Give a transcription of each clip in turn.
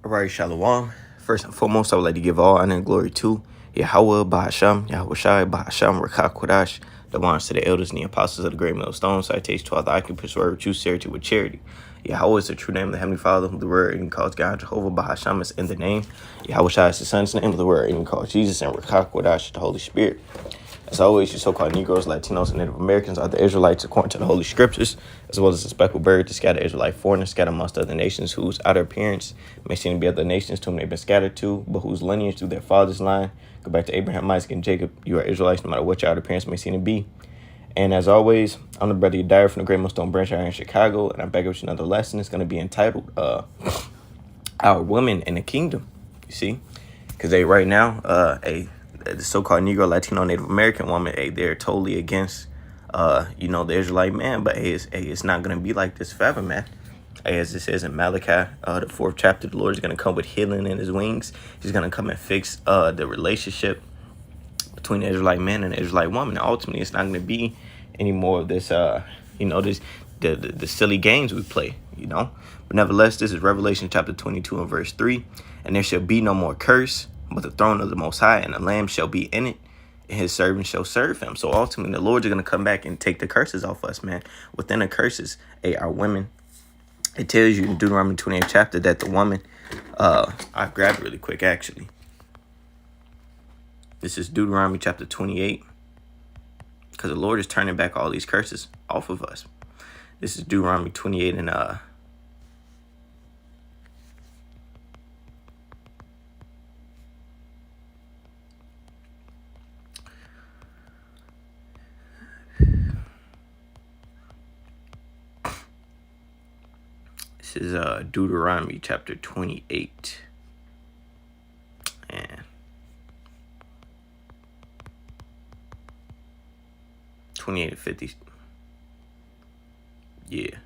All right, Shalom. First and foremost, I would like to give all honor and glory to Yahweh, Bahasham, Yahweh Shai, Bahasham, Rakah Kodash, the ones to the elders and the apostles of the great millstone. Citation to all the occupants word with true sincerity with charity. Yahweh is the true name of the Heavenly Father, whom the word even calls God. Jehovah Bahasham is in the name. Yahweh Shai is the Son's name of the word even called Jesus, and Rakah Kodash, the Holy Spirit. As always, you so-called Negroes, Latinos, and Native Americans are the Israelites according to the Holy Scriptures, as well as the speckled bird, the scattered Israelite foreigners scattered amongst other nations, whose outer appearance may seem to be other nations to whom they've been scattered to, but whose lineage through their father's line go back to Abraham, Isaac, and Jacob. You are Israelites, no matter what your outer appearance may seem to be. And as always, I'm the brother Yadira from the Great Millstone Branch out here in Chicago, and I'm back with another lesson. It's going to be entitled Our Women in the Kingdom, you see? Because right now, the so-called Negro, Latino, Native American woman, they're totally against, the Israelite man. But it's not going to be like this forever, man. As it says in Malachi, the 4th chapter, the Lord is going to come with healing in his wings. He's going to come and fix the relationship between the Israelite man and the Israelite woman. And ultimately, it's not going to be any more of this, the silly games we play, But nevertheless, this is Revelation chapter 22 and verse 3. And there shall be no more curse, but the throne of the Most High, and the Lamb shall be in it, and his servants shall serve him. So ultimately, the Lord is going to come back and take the curses off us, man. Within the curses, our women. It tells you in Deuteronomy 28th chapter that the woman, I grabbed it really quick, actually. This is Deuteronomy chapter 28, because the Lord is turning back all these curses off of us. This is Deuteronomy 28 and this is Deuteronomy chapter 28 and 28 to 50. Yeah.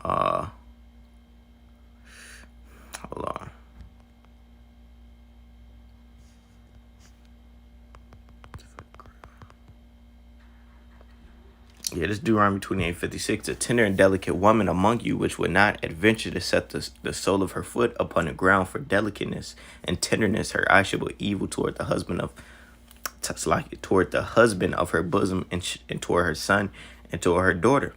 Hold on. Yeah, this is Deuteronomy 28:56. A tender and delicate woman among you, which would not adventure to set the sole of her foot upon the ground for delicateness and tenderness, her eye shall be evil toward the husband of her bosom, and toward her son, and toward her daughter.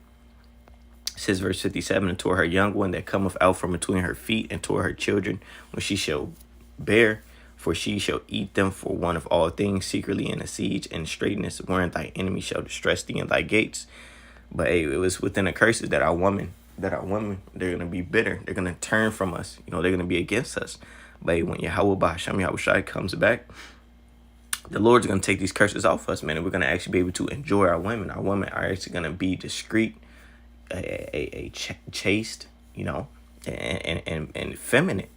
It says verse 57, and toward her young one that cometh out from between her feet, and toward her children when she shall bear, for she shall eat them for one of all things, secretly in a siege and straitness, wherein thy enemy shall distress thee in thy gates. But it was within the curses that our women, they're going to be bitter. They're going to turn from us. They're going to be against us. But when Yahweh Bahasham, Yahweh Shai comes back, the Lord's going to take these curses off us, man. And we're going to actually be able to enjoy our women. Our women are actually going to be discreet, chaste, and feminine.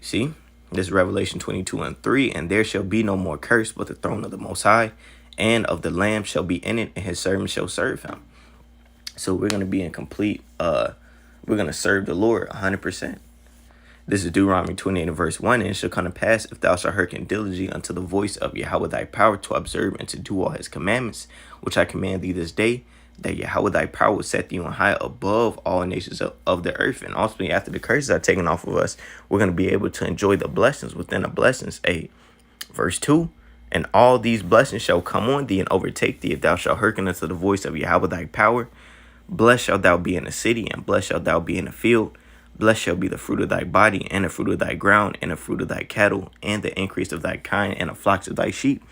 See? This is Revelation 22 and 3. And there shall be no more curse, but the throne of the Most High and of the Lamb shall be in it, and his servants shall serve him. So we're going to be in complete, we're going to serve the Lord 100%. This is Deuteronomy 28 and verse 1. And it shall come to pass, if thou shalt hearken diligently unto the voice of Yahweh thy power, to observe and to do all his commandments, which I command thee this day, that Yahweh thy power will set thee on high above all nations of the earth. And ultimately, after the curses are taken off of us, we're going to be able to enjoy the blessings within the blessings. Verse 2. And all these blessings shall come on thee and overtake thee, if thou shalt hearken unto the voice of Yahweh thy power. Blessed shalt thou be in the city, and blessed shalt thou be in the field. Blessed shall be the fruit of thy body, and the fruit of thy ground, and the fruit of thy cattle, and the increase of thy kind, and the flocks of thy sheep.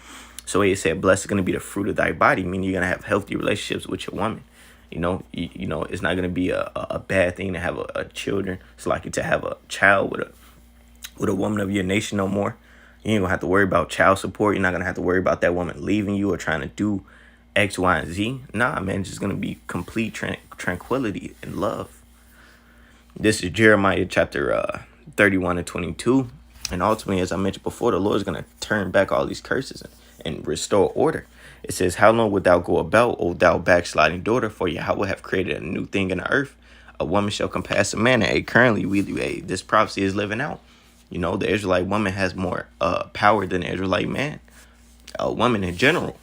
So it said, blessed is going to be the fruit of thy body, meaning you're going to have healthy relationships with your woman. It's not going to be a bad thing to have a children. It's likely to have a child with a woman of your nation no more. You ain't going to have to worry about child support. You're not going to have to worry about that woman leaving you or trying to do X, Y, and Z. Nah, man, it's just going to be complete tranquility and love. This is Jeremiah chapter 31 and 22. And ultimately, as I mentioned before, the Lord is going to turn back all these curses and restore order. It says, how long wilt thou go about, O thou backsliding daughter? For Yahweh have created a new thing in the earth. A woman shall compass a man. And currently, this prophecy is living out. The Israelite woman has more power than the Israelite man. A woman in general.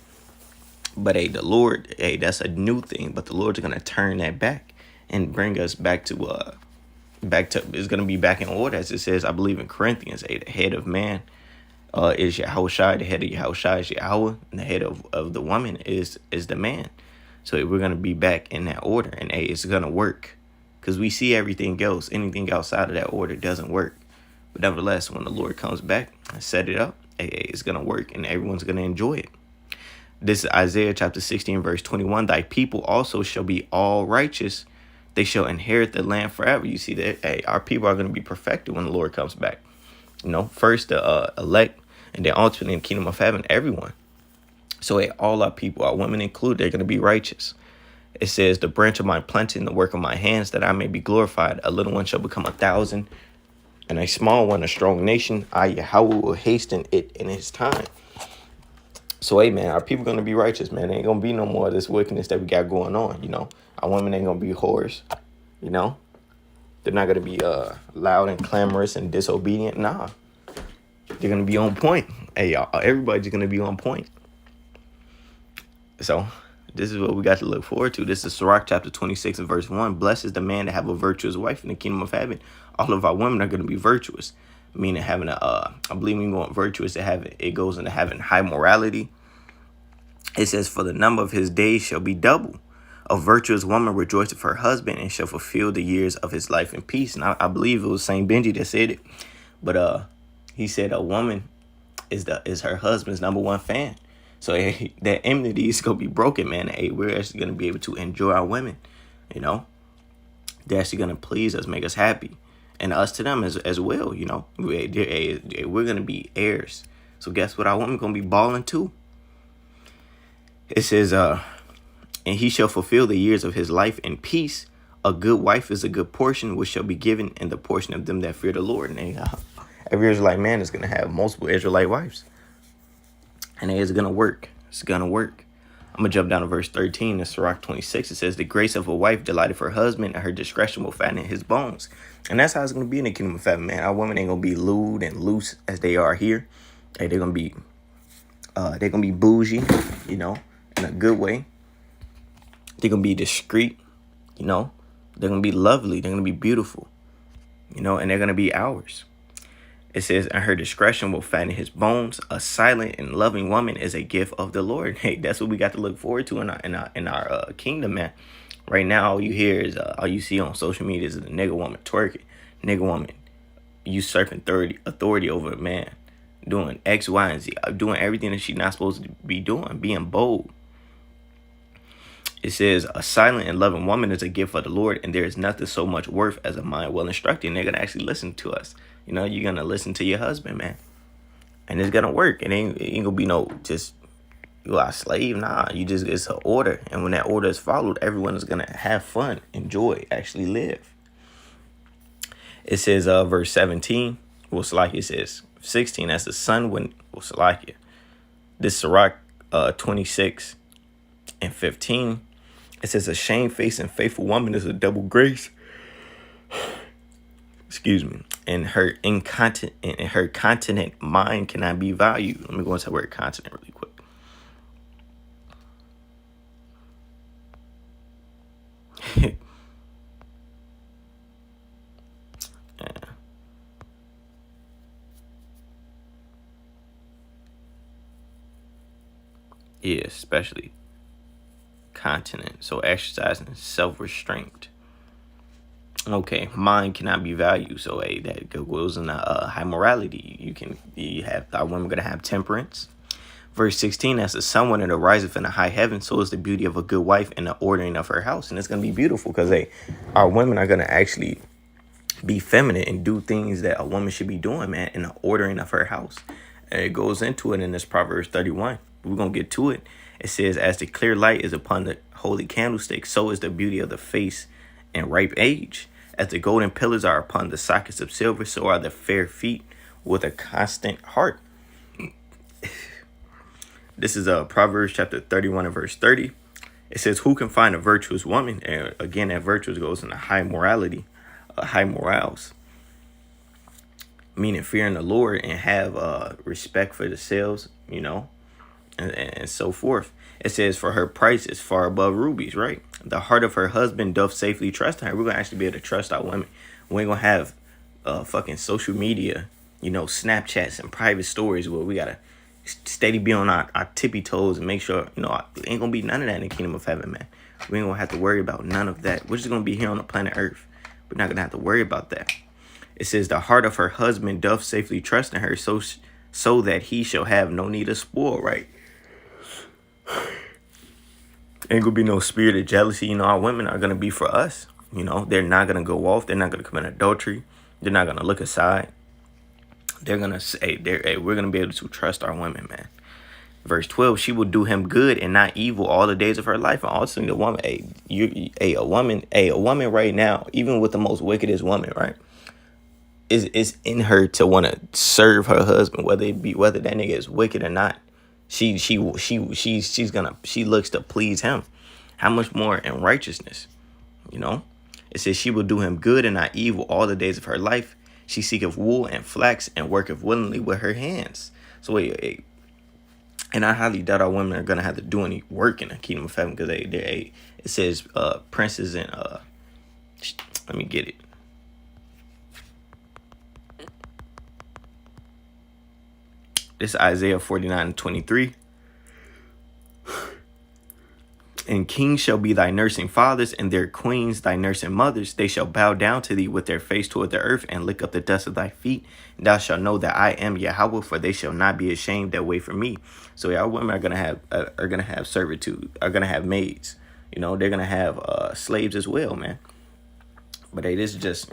But the Lord, that's a new thing. But the Lord's going to turn that back and bring us back to it's gonna be back in order, as it says, I believe in Corinthians 8. The head of man is Yahushua, the head of Yahushua is Yahweh, and the head of the woman is the man. So we're gonna be back in that order, and it's gonna work, because we see everything else. Anything outside of that order doesn't work. But nevertheless, when the Lord comes back and set it up, it's gonna work, and everyone's gonna enjoy it. This is Isaiah chapter 16, verse 21. Thy people also shall be all righteous. They shall inherit the land forever. You see that our people are going to be perfected when the Lord comes back. First the elect, and then ultimately in the kingdom of heaven, everyone. So all our people, our women included, they're going to be righteous. It says, the branch of my planting, the work of my hands, that I may be glorified. A little one shall become 1,000, and a small one a strong nation. I, Yahweh, will hasten it in his time. So, man, our people going to be righteous, man. There ain't going to be no more of this wickedness that we got going on, Our women ain't going to be whores, They're not going to be loud and clamorous and disobedient. Nah. They're going to be on point. Everybody's going to be on point. So, this is what we got to look forward to. This is Sirach chapter 26 and verse 1. Blessed is the man to have a virtuous wife in the kingdom of heaven. All of our women are going to be virtuous. Meaning having I believe when you go virtuous, it goes into having high morality. It says, for the number of his days shall be double. A virtuous woman rejoiceth her husband and shall fulfill the years of his life in peace. And I believe it was Saint Benji that said it. But he said a woman is her husband's number one fan. So that enmity is going to be broken, man. We're actually going to be able to enjoy our women, They're actually going to please us, make us happy. And us to them as well, We're going to be heirs. So guess what? Our women going to be balling too. It says, and he shall fulfill the years of his life in peace. A good wife is a good portion, which shall be given in the portion of them that fear the Lord. And every Israelite man is going to have multiple Israelite wives. And it's going to work. It's going to work. I'm going to jump down to verse 13 in Sirach 26. It says, the grace of a wife delighted for her husband, and her discretion will fatten his bones. And that's how it's going to be in the kingdom of heaven, man. Our women ain't going to be lewd and loose as they are here. They're going to be bougie, in a good way. They're going to be discreet, They're going to be lovely. They're going to be beautiful, and they're going to be ours. It says, and her discretion will fatten his bones. A silent and loving woman is a gift of the Lord. Hey, that's what we got to look forward to in our kingdom, man. Right now, all you hear is, all you see on social media is the nigga woman twerking. Nigga woman usurping authority over a man. Doing X, Y, and Z. Doing everything that she's not supposed to be doing. Being bold. It says, a silent and loving woman is a gift of the Lord, and there is nothing so much worth as a mind well instructed. And they're going to actually listen to us. You're going to listen to your husband, man. And it's going to work. It ain't going to be no just, you are a slave. Nah, it's an order. And when that order is followed, everyone is going to have fun, enjoy, actually live. It says, verse 17, it says, 16, as the sun when, this Sirach 26 and 15, it says, a shamefaced and faithful woman is a double grace. Excuse me. And her continent mind cannot be valued. Let me go into the word continent really quick. Yeah, especially continent. So exercising self-restraint. Okay, mind cannot be valued. So that goes in high morality. Our women going to have temperance. Verse 16, as the sun when it ariseth in the high heaven, so is the beauty of a good wife in the ordering of her house. And it's going to be beautiful because our women are going to actually be feminine and do things that a woman should be doing, man, in the ordering of her house. And it goes into it in this Proverbs 31. We're going to get to it. It says, as the clear light is upon the holy candlestick, so is the beauty of the face in ripe age. As the golden pillars are upon the sockets of silver, so are the fair feet with a constant heart. This is Proverbs chapter 31 and verse 30. It says, who can find a virtuous woman? And again, that virtuous goes into high morality, high morals. Meaning fearing the Lord and have respect for the selves, and so forth. It says, for her price is far above rubies, right? The heart of her husband doth safely trust in her. We're going to actually be able to trust our women. We ain't going to have fucking social media, Snapchats and private stories where we got to steady be on our tippy toes and make sure, ain't going to be none of that in the kingdom of heaven, man. We ain't going to have to worry about none of that. We're just going to be here on the planet Earth. We're not going to have to worry about that. It says, the heart of her husband doth safely trust in her, so that he shall have no need of spoil, right? Ain't gonna be no spirit of jealousy. Our women are gonna be for us. They're not gonna go off. They're not gonna commit adultery. They're not gonna look aside. They're gonna say, we're gonna be able to trust our women, man. Verse 12, she will do him good and not evil all the days of her life. And also the woman, a woman right now, even with the most wickedest woman, right, is in her to want to serve her husband, whether that nigga is wicked or not. She looks to please him. How much more in righteousness? It says she will do him good and not evil all the days of her life. She seeketh wool and flax and worketh willingly with her hands. So and I highly doubt our women are gonna have to do any work in the kingdom of heaven, because it says princes and let me get it. This is Isaiah 49:23. And kings shall be thy nursing fathers, and their queens thy nursing mothers. They shall bow down to thee with their face toward the earth, and lick up the dust of thy feet. And thou shalt know that I am Yahweh, for they shall not be ashamed that wait for me. So our women are gonna have servitude, are gonna have maids. They're gonna have slaves as well, man. But this is just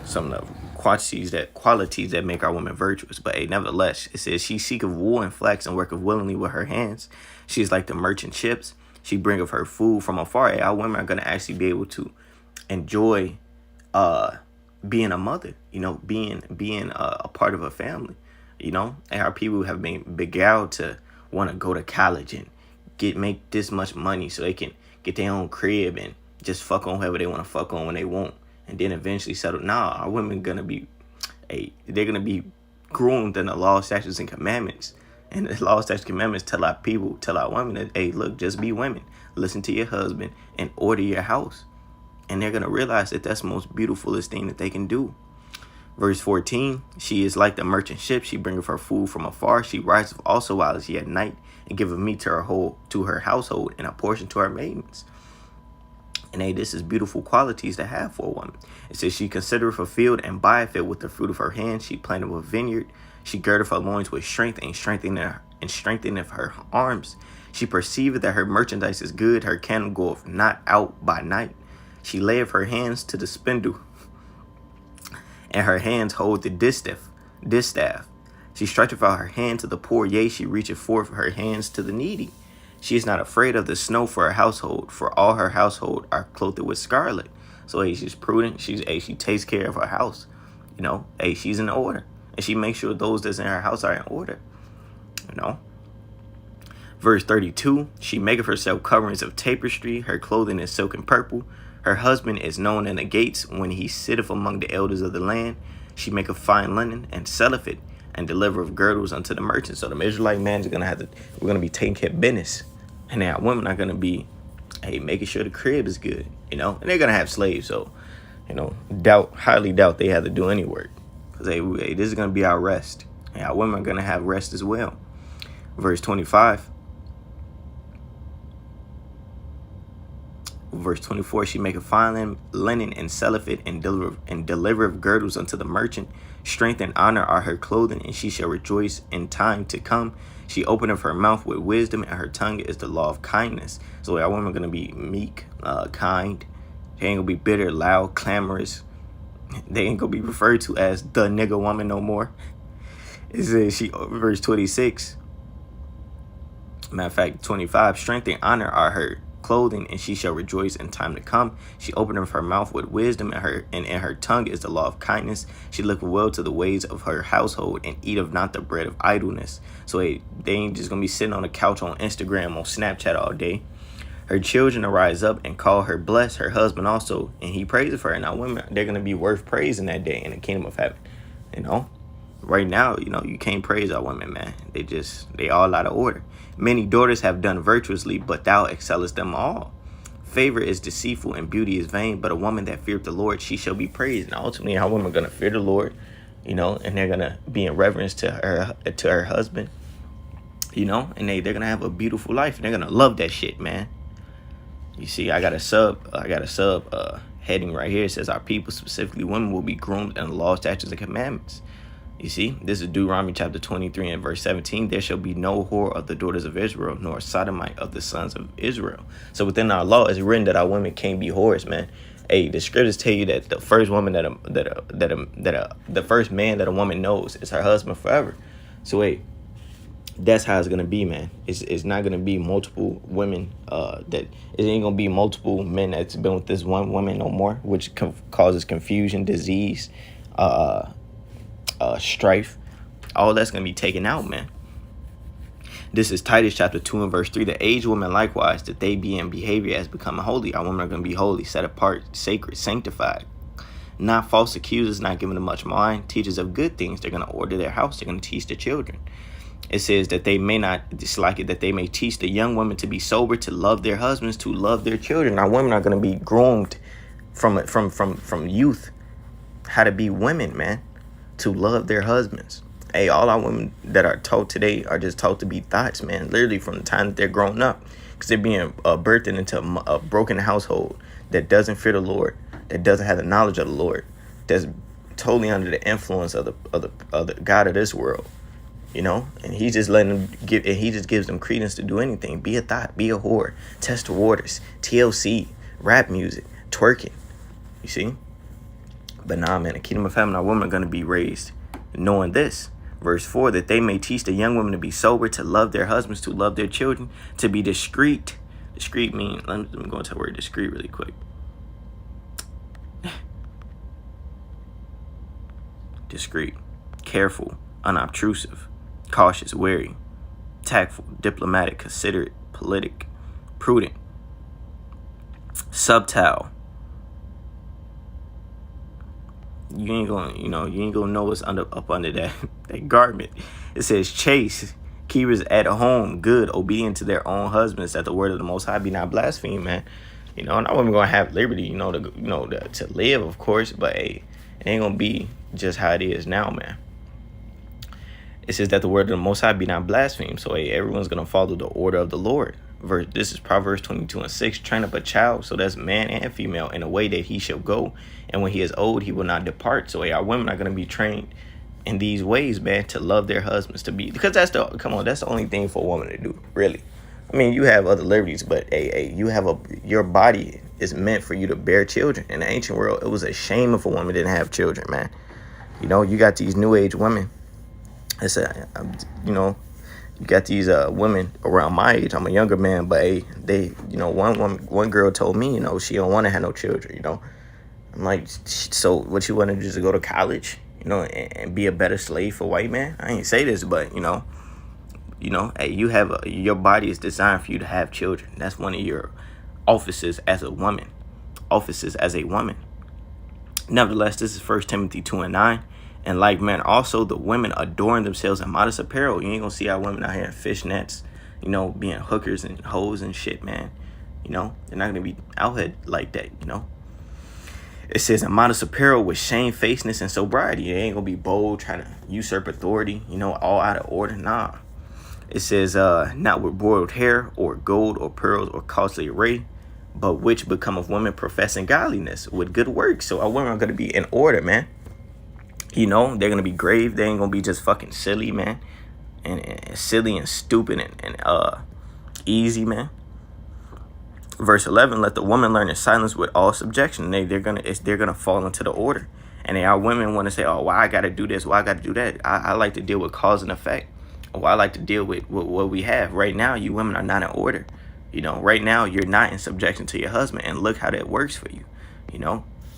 some of the qualities that make our women virtuous. But nevertheless, it says she seeketh wool and flax and worketh willingly with her hands. She is like the merchant ships. She bringeth her food from afar. Our women are going to actually be able to enjoy being a mother, being a part of a family, and our people have been beguiled to want to go to college and make this much money so they can get their own crib and just fuck on whoever they want to fuck on when they want, and then eventually settle. Nah, our women they're gonna be groomed in the law, statutes, and commandments. And the law, statutes, and commandments tell our women that, hey, look, just be women. Listen to your husband and order your house. And they're gonna realize that that's the most beautifulest thing that they can do. Verse 14, she is like the merchant ship. She bringeth her food from afar. She riseth also while it is yet night, and giveth meat to her household, and a portion to her maidens. And this is beautiful qualities to have for a woman. It says she considereth a field and buyeth it with the fruit of her hand. She planteth a vineyard. She girdeth her loins with strength and strengtheneth her arms. She perceiveth that her merchandise is good. Her candle goeth not out by night. She layeth her hands to the spindle, and her hands hold the distaff. She stretcheth out her hand to the poor, yea, she reacheth forth her hands to the needy. She is not afraid of the snow for her household, for all her household are clothed with scarlet. So she's prudent. She takes care of her house. She's in order. And she makes sure those that's in her house are in order. Verse 32, she maketh herself coverings of tapestry. Her clothing is silk and purple. Her husband is known in the gates when he sitteth among the elders of the land. She maketh fine linen and selleth it, and delivereth girdles unto the merchants. So the Israelite man is we're going to be taking care of business. And now women are going to be, making sure the crib is good, and they're going to have slaves. So, highly doubt they have to do any work. Because this is going to be our rest. And our women are going to have rest as well. Verse 25. Verse 24, she maketh fine linen and selleth it, and delivereth girdles unto the merchant. Strength and honor are her clothing, and she shall rejoice in time to come. She openeth her mouth with wisdom, and her tongue is the law of kindness. So our women are going to be meek, kind. They ain't going to be bitter, loud, clamorous. They ain't going to be referred to as the nigga woman no more. It says verse 26. Matter of fact, 25. Strength and honor are her clothing, and she shall rejoice in time to come. She openeth her mouth with wisdom, and in her tongue is the law of kindness. She looketh well to the ways of her household, and eateth not the bread of idleness. So they ain't just going to be sitting on the couch on Instagram, on Snapchat all day. Her children arise up and call her blessed, her husband also, and he praises her. And now women, they're going to be worth praising that day in the kingdom of heaven. Right now, you can't praise our women, man. They all out of order. Many daughters have done virtuously, but thou excellest them all. Favor is deceitful and beauty is vain, but a woman that feareth the Lord, she shall be praised. And ultimately, our women are going to fear the Lord, and they're going to be in reverence to her husband, and they're going to have a beautiful life. And they're going to love that shit, man. You see, I got a sub heading right here. It says, our people, specifically women, will be groomed in the law, statutes, and commandments. You see, this is Deuteronomy chapter 23 and verse 17. There shall be no whore of the daughters of Israel, nor sodomite of the sons of Israel. So within our law, it's written that our women can't be whores, man. Hey, the scriptures tell you that the first woman the first man that a woman knows is her husband forever. So hey, that's how it's gonna be, man. It's not gonna be multiple women. That it ain't gonna be multiple men that's been with this one woman no more, which causes confusion, disease, strife. All that's gonna be taken out, man. This is Titus chapter 2 and verse 3. The aged women likewise, that they be in behavior as becoming holy. Our women are gonna be holy, set apart, sacred, sanctified. Not false accusers, not giving them much mind, teachers of good things. They're gonna order their house. They're gonna teach the children. It says that they may not dislike it, that they may teach the young women to be sober, to love their husbands, to love their children. Our women are going to be groomed from youth how to be women, man, to love their husbands. Hey, all our women that are taught today are just taught to be thoughts, man, literally from the time that they're grown up, because they're being birthed into a broken household that doesn't fear the Lord, that doesn't have the knowledge of the Lord, that's totally under the influence of the God of this world. And he's just letting them he just gives them credence to do anything. Be a thought, be a whore, test the waters, TLC, rap music, twerking. You see? But nah, man, the kingdom of heaven, our women are going to be raised knowing this. Verse 4, that they may teach the young women to be sober, to love their husbands, to love their children, to be discreet. Discreet means, let me go into the word discreet really quick. Discreet, careful, unobtrusive, cautious, wary, tactful, diplomatic, considerate, politic, prudent, subtile. You ain't gonna know what's up under that garment. It says chaste, keepers at home, good, obedient to their own husbands, that the word of the Most High be not blasphemed, man. And I women gonna have liberty, to live, of course, but hey, it ain't gonna be just how it is now, man. It says that the word of the Most High be not blasphemed. So hey, everyone's going to follow the order of the Lord. This is Proverbs 22 and 6. Train up a child, so that's man and female, in a way that he shall go. And when he is old, he will not depart. So hey, our women are going to be trained in these ways, man, to love their husbands, because that's the only thing for a woman to do, really. I mean, you have other liberties, but hey, your body is meant for you to bear children. In the ancient world, it was a shame if a woman didn't have children, man. You got these new age women. You got these women around my age. I'm a younger man, but hey, they, one girl told me, she don't want to have no children. I'm like, so what you want to do is go to college, and be a better slave for white man? I ain't say this, but hey, your body is designed for you to have children. That's one of your offices as a woman. Nevertheless, this is 1 Timothy 2 and 9. And like men, also the women adorn themselves in modest apparel. You ain't gonna see our women out here in fishnets, being hookers and hoes and shit, man. They're not gonna be out here like that, It says in modest apparel with shamefacedness and sobriety. They ain't gonna be bold, trying to usurp authority, all out of order. Nah. It says, not with broiled hair or gold or pearls or costly array, but which become of women professing godliness with good works. So our women are gonna be in order, man. They're going to be grave. They ain't going to be just fucking silly, man. And silly and stupid and easy, man. Verse 11, let the woman learn in silence with all subjection. They're gonna fall into the order. And our women want to say, oh, why I got to do this? Why I got to do that? I like to deal with cause and effect. Or I like to deal with what we have. Right now, you women are not in order. Right now, you're not in subjection to your husband. And look how that works for you,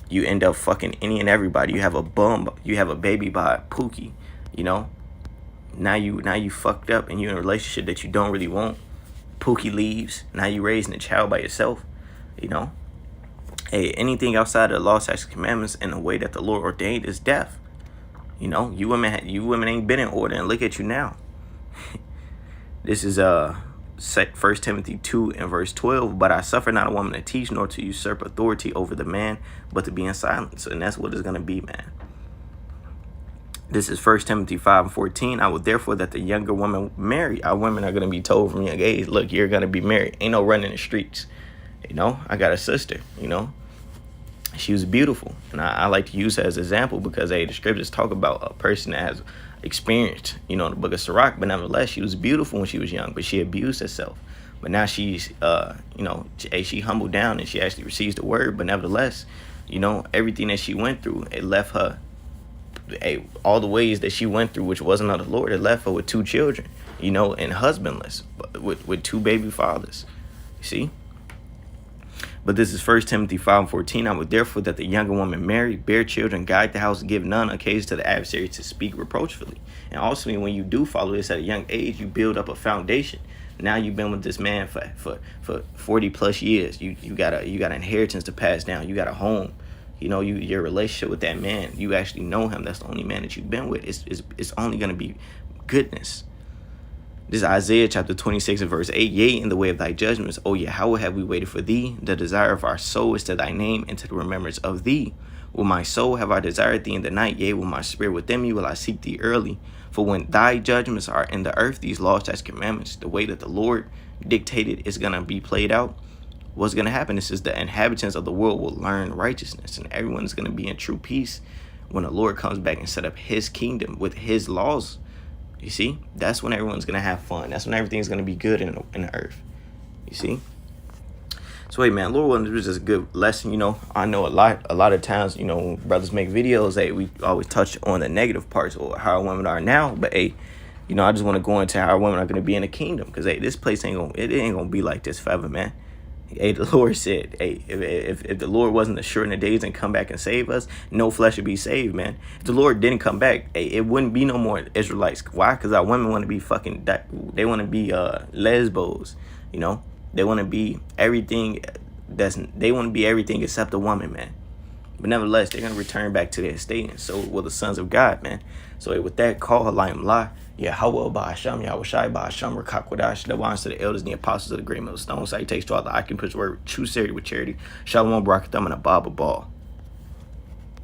You end up fucking any and everybody. You have a bum. You have a baby by Pookie. Now you fucked up and you're in a relationship that you don't really want. Pookie leaves. Now you raising a child by yourself. Hey, anything outside of the law, statutes, commandments in a way that the Lord ordained is death. You know, you women ain't been in order, and look at you now. This is 1 Timothy 2 and verse 12. But I suffer not a woman to teach, nor to usurp authority over the man, but to be in silence. And that's what it's going to be, man. This is 1 Timothy 5 and 14. I would therefore that the younger woman marry. Our women are going to be told from young age, look, you're going to be married. Ain't no running the streets. You know, I got a sister, you know. She was beautiful. And I like to use her as an example because, hey, the scriptures talk about a person that has experienced, you know, the book of Sirach. But nevertheless, she was beautiful when she was young, but she abused herself. But now she's, you know, she humbled down and she actually receives the word. But nevertheless, you know, everything that she went through, it left her, all the ways that she went through, which wasn't of the Lord, it left her with 2 children, you know, and husbandless, with 2 baby fathers. You see? But this is 1 Timothy 5 and 14. I would therefore that the younger woman marry, bear children, guide the house, give none occasion to the adversary to speak reproachfully. And also, when you do follow this at a young age, you build up a foundation. Now you've been with this man for 40 plus years. You got an inheritance to pass down. You got a home. You know, your relationship with that man, you actually know him. That's the only man that you've been with. It's only going to be goodness. This is Isaiah chapter 26 and verse 8. Yea, in the way of thy judgments, O Yahweh, have we waited for thee. The desire of our soul is to thy name and to the remembrance of thee. With my soul have I desired thee in the night. Yea, with my spirit within me will I seek thee early. For when thy judgments are in the earth, these laws, statutes, commandments, the way that the Lord dictated is going to be played out. What's going to happen is the inhabitants of the world will learn righteousness, and everyone's going to be in true peace when the Lord comes back and set up his kingdom with his laws. You see, that's when everyone's going to have fun. That's when everything's going to be good in the earth. You see? So, hey, man, Lord willing, this was just a good lesson. You know, I know a lot of times, you know, when brothers make videos, hey, we always touch on the negative parts or how women are now. But, hey, you know, I just want to go into how women are going to be in the kingdom. Because, hey, this place ain't going to be like this forever, man. Hey, the Lord said, hey, if the Lord wasn't to shorten the days and come back and save us, no flesh would be saved, man. If the Lord didn't come back, hey, it wouldn't be no more Israelites. Why? Because our women want to be they want to be lesbos, you know. They want to be everything they want to be everything except a woman, man. But nevertheless, they're going to return back to their estate, and so will the sons of God, man. So hey, with that, call Halayim La. Yeah, Hawel Ba'asham, Yahushai Ba'asham, Rakakwadash, the ones to the elders and the apostles of the great millstone. So he takes to all the I can push word, true charity with charity. Shalom, Barakatham, and a Baba Ball.